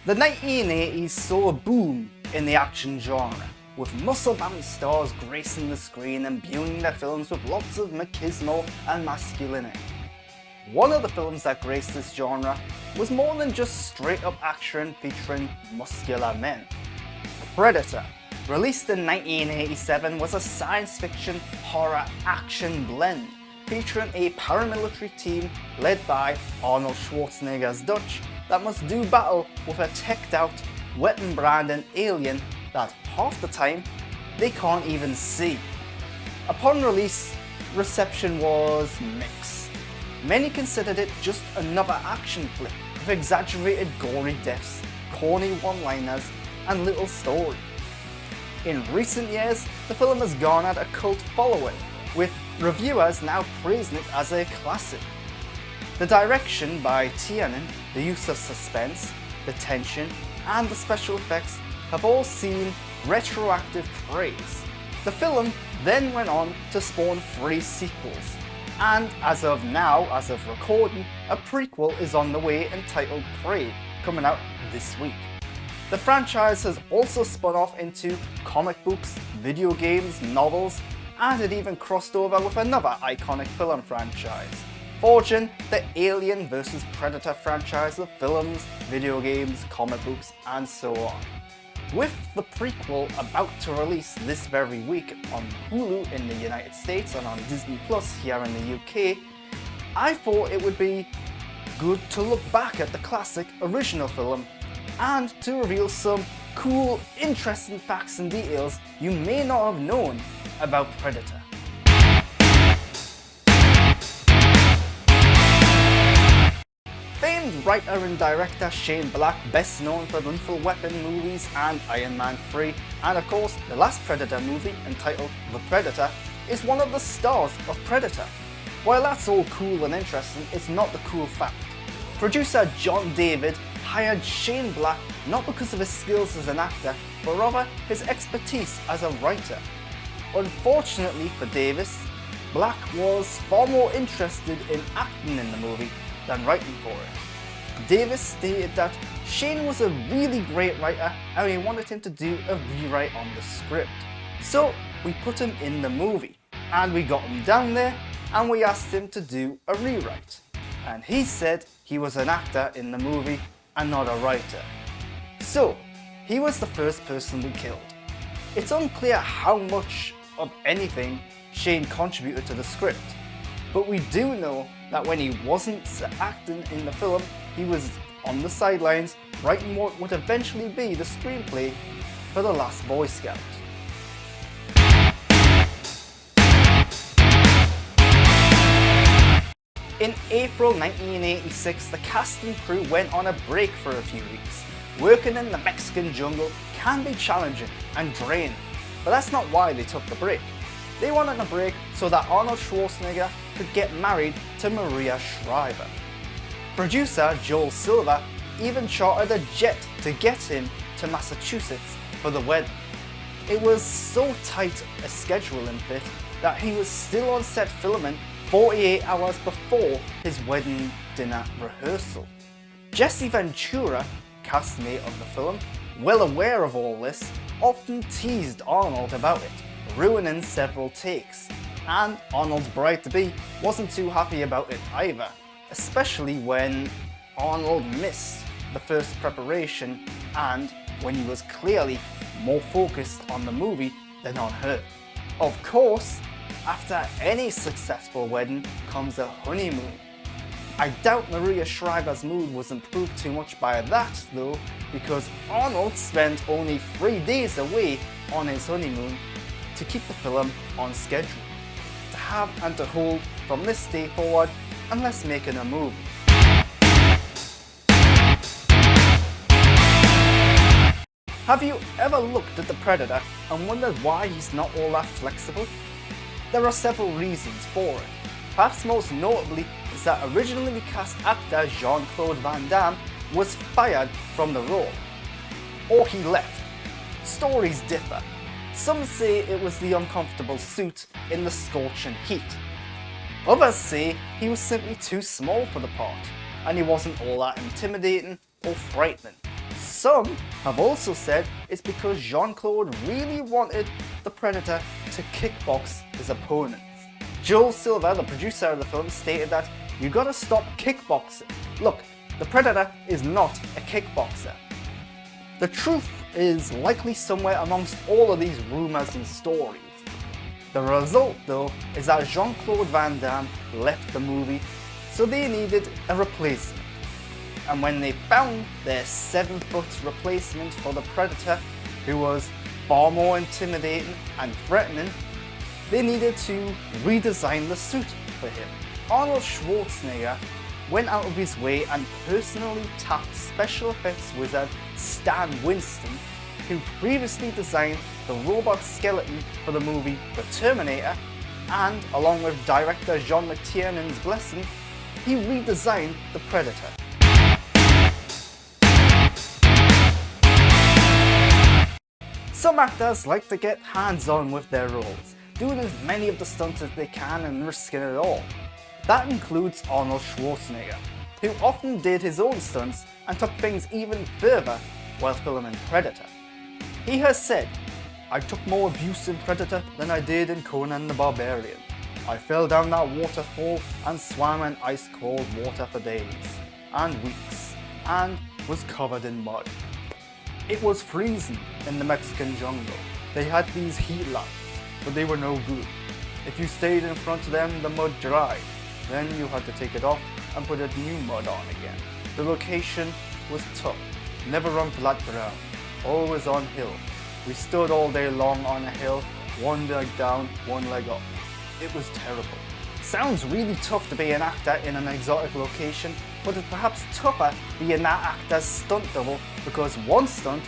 The 1980s saw a boom in the action genre, with muscle-bound stars gracing the screen and imbuing their films with lots of machismo and masculinity. One of the films that graced this genre was more than just straight-up action featuring muscular men. Predator, released in 1987, was a science fiction horror action blend featuring a paramilitary team led by Arnold Schwarzenegger's Dutch that must do battle with a teched-out, weapon-branding alien that half the time they can't even see. Upon release, reception was mixed. Many considered it just another action flick with exaggerated gory deaths, corny one-liners, and little story. In recent years, the film has garnered a cult following, with reviewers now praising it as a classic. The direction by Tiernan, the use of suspense, the tension, and the special effects have all seen retroactive praise. The film then went on to spawn 3 sequels, and as of now, as of recording, a prequel is on the way entitled Prey, coming out this week. The franchise has also spun off into comic books, video games, novels, and it even crossed over with another iconic film franchise, forging the Alien vs Predator franchise of films, video games, comic books, and so on. With the prequel about to release this very week on Hulu in the United States and on Disney Plus here in the UK, I thought it would be good to look back at the classic original film and to reveal some cool, interesting facts and details you may not have known about Predator. Famed writer and director Shane Black, best known for the Lethal Weapon movies and Iron Man 3, and of course the last Predator movie entitled The Predator, is one of the stars of Predator. While that's all cool and interesting, it's not the cool fact. Producer John David hired Shane Black not because of his skills as an actor, but rather his expertise as a writer. Unfortunately for Davis, Black was far more interested in acting in the movie than writing for it. Davis stated that Shane was a really great writer and we wanted him to do a rewrite on the script. So we put him in the movie, and we got him down there and we asked him to do a rewrite. And he said he was an actor in the movie and not a writer. So he was the first person we killed. It's unclear how much of anything Shane contributed to the script, but we do know that when he wasn't acting in the film, he was on the sidelines writing what would eventually be the screenplay for The Last Boy Scout. In April 1986, the cast and crew went on a break for a few weeks. Working in the Mexican jungle can be challenging and draining, but that's not why they took the break. They wanted a break so that Arnold Schwarzenegger could get married to Maria Shriver. Producer Joel Silver even chartered a jet to get him to Massachusetts for the wedding. It was so tight a scheduling fit that he was still on set filming 48 hours before his wedding dinner rehearsal. Jesse Ventura, castmate of the film, well aware of all this, often teased Arnold about it, ruining several takes. And Arnold's bride-to-be wasn't too happy about it either, especially when Arnold missed the first preparation and when he was clearly more focused on the movie than on her. Of course, after any successful wedding comes a honeymoon. I doubt Maria Shriver's mood was improved too much by that though, because Arnold spent only 3 days away on his honeymoon to keep the film on schedule, to have and to hold from this day forward unless making a movie. Have you ever looked at the Predator and wondered why he's not all that flexible? There are several reasons for it. Perhaps most notably is that originally cast actor Jean-Claude Van Damme was fired from the role, or he left. Stories differ. Some say it was the uncomfortable suit in the scorching heat. Others say he was simply too small for the part, and he wasn't all that intimidating or frightening. Some have also said it's because Jean-Claude really wanted the Predator to kickbox his opponents. Joel Silver, the producer of the film, stated that you gotta stop kickboxing. Look, the Predator is not a kickboxer. The truth is likely somewhere amongst all of these rumours and stories. The result though is that Jean-Claude Van Damme left the movie, so they needed a replacement. And when they found their 7-foot replacement for the Predator, who was far more intimidating and threatening, they needed to redesign the suit for him. Arnold Schwarzenegger went out of his way and personally tapped special effects wizard Stan Winston, who previously designed the robot skeleton for the movie The Terminator, and along with director Jean McTiernan's blessing, he redesigned the Predator. Some actors like to get hands-on with their roles, doing as many of the stunts as they can and risking it all. That includes Arnold Schwarzenegger, who often did his own stunts and took things even further while filming Predator. He has said, "I took more abuse in Predator than I did in Conan the Barbarian. I fell down that waterfall and swam in ice-cold water for days and weeks and was covered in mud. It was freezing in the Mexican jungle. They had these heat lamps, but they were no good. If you stayed in front of them, the mud dried. Then you had to take it off and put a new mud on again. The location was tough, never on flat ground, always on hill. We stood all day long on a hill, one leg down, one leg up. It was terrible." Sounds really tough to be an actor in an exotic location, but it's perhaps tougher being that actor's stunt double because one stunt,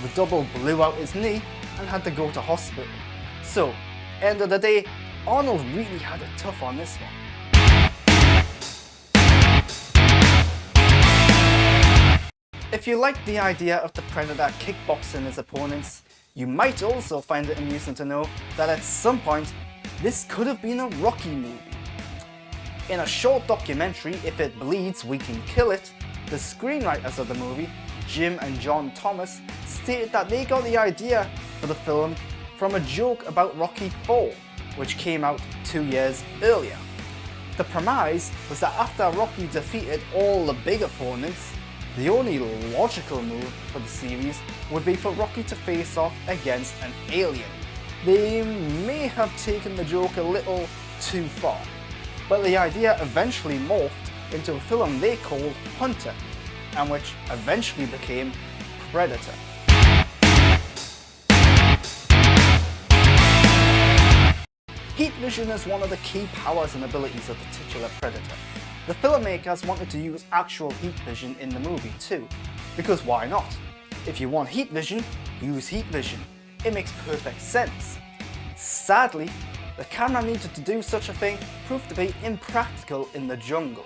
the double blew out his knee and had to go to hospital. So, end of the day, Arnold really had it tough on this one. If you like the idea of the Predator kickboxing his opponents, you might also find it amusing to know that at some point, this could have been a Rocky movie. In a short documentary, If It Bleeds, We Can Kill It, the screenwriters of the movie, Jim and John Thomas, stated that they got the idea for the film from a joke about Rocky IV, which came out 2 years earlier. The premise was that after Rocky defeated all the big opponents, the only logical move for the series would be for Rocky to face off against an alien. They may have taken the joke a little too far, but the idea eventually morphed into a film they called Hunter, and which eventually became Predator. Heat vision is one of the key powers and abilities of the titular Predator. The filmmakers wanted to use actual heat vision in the movie too, because why not? If you want heat vision, use heat vision. It makes perfect sense. Sadly, the camera needed to do such a thing proved to be impractical in the jungle.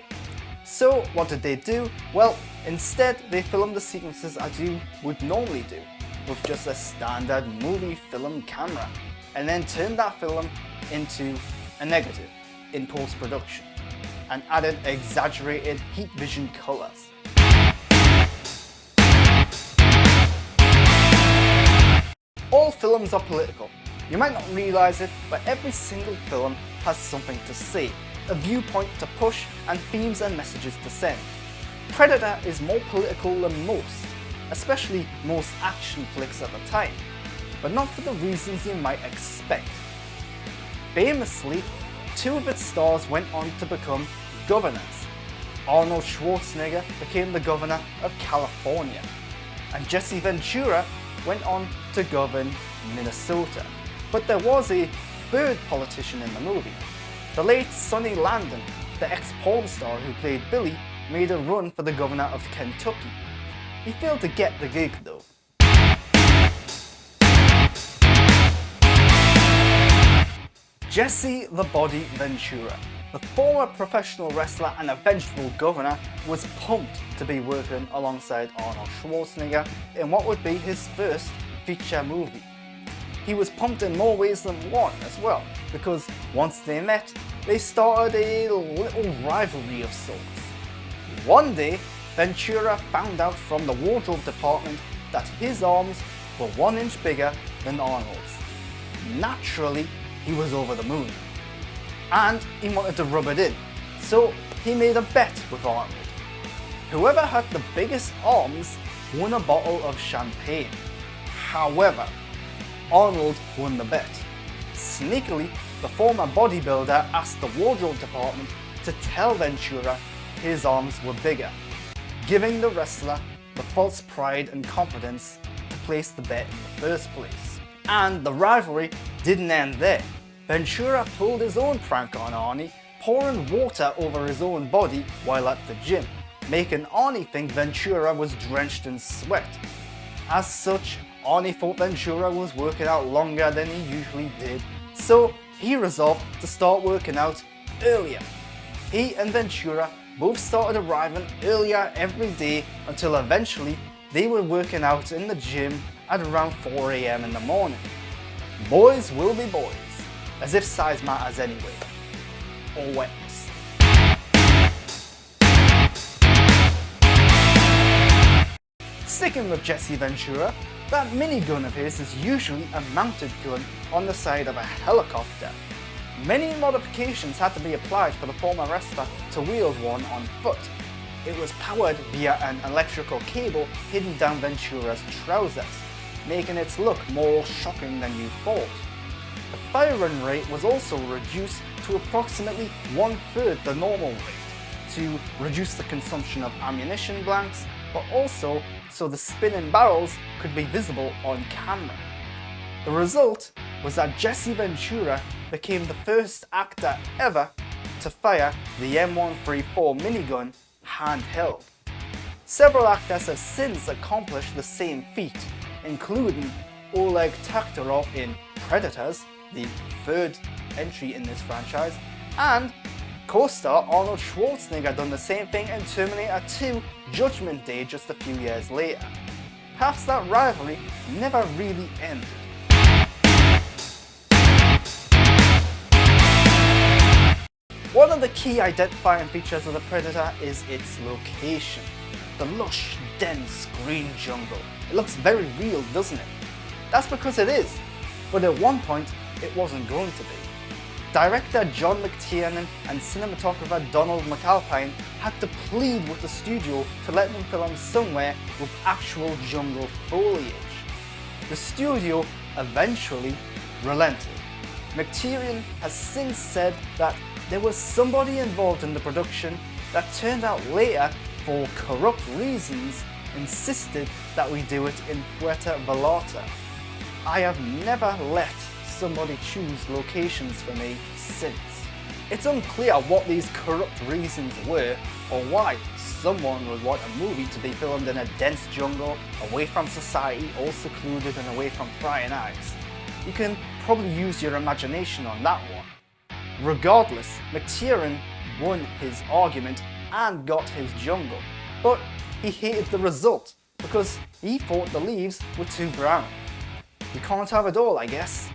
So what did they do? Well, instead they filmed the sequences as you would normally do, with just a standard movie film camera, and then turned that film into a negative in post-production, and added exaggerated heat vision colours. All films are political. You might not realise it, but every single film has something to say, a viewpoint to push, and themes and messages to send. Predator is more political than most, especially most action flicks at the time, but not for the reasons you might expect. Famously, 2 of its stars went on to become governors. Arnold Schwarzenegger became the governor of California, and Jesse Ventura went on to govern Minnesota. But there was a third politician in the movie. The late Sonny Landon, the ex-porn star who played Billy, made a run for the governor of Kentucky. He failed to get the gig though. Jesse the Body Ventura, the former professional wrestler and eventual governor, was pumped to be working alongside Arnold Schwarzenegger in what would be his first feature movie. He was pumped in more ways than one as well, because once they met, they started a little rivalry of sorts. One day, Ventura found out from the wardrobe department that his arms were 1 inch bigger than Arnold's. Naturally, he was over the moon. And he wanted to rub it in, so he made a bet with Arnold. Whoever had the biggest arms won a bottle of champagne. However, Arnold won the bet. Sneakily, the former bodybuilder asked the wardrobe department to tell Ventura his arms were bigger, giving the wrestler the false pride and confidence to place the bet in the first place. And the rivalry didn't end there. Ventura pulled his own prank on Arnie, pouring water over his own body while at the gym, making Arnie think Ventura was drenched in sweat. As such, Arnie thought Ventura was working out longer than he usually did, so he resolved to start working out earlier. He and Ventura both started arriving earlier every day until eventually they were working out in the gym at around 4 AM in the morning. Boys will be boys, as if size matters anyway. Always. Sticking with Jesse Ventura, that minigun of his is usually a mounted gun on the side of a helicopter. Many modifications had to be applied for the former wrestler to wield one on foot. It was powered via an electrical cable hidden down Ventura's trousers, making its look more shocking than you thought. The firing rate was also reduced to approximately 1/3 the normal rate, to reduce the consumption of ammunition blanks, but also so the spinning barrels could be visible on camera. The result was that Jesse Ventura became the first actor ever to fire the M134 minigun handheld. Several actors have since accomplished the same feat, including Oleg Taktarov in Predators, the third entry in this franchise, and co-star Arnold Schwarzenegger done the same thing in Terminator 2 Judgment Day just a few years later. Perhaps that rivalry never really ended. One of the key identifying features of the Predator is its location. The lush, dense green jungle. It looks very real, doesn't it? That's because it is, but at one point it wasn't going to be. Director John McTiernan and cinematographer Donald McAlpine had to plead with the studio to let them film somewhere with actual jungle foliage. The studio eventually relented. McTiernan has since said that there was somebody involved in the production that turned out later, for corrupt reasons, insisted that we do it in Puerto Vallarta. I have never let somebody choose locations for me since. It's unclear what these corrupt reasons were, or why someone would want a movie to be filmed in a dense jungle, away from society, all secluded and away from prying eyes. You can probably use your imagination on that one. Regardless, McTiernan won his argument and got his jungle, but he hated the result because he thought the leaves were too brown. You can't have it all, I guess.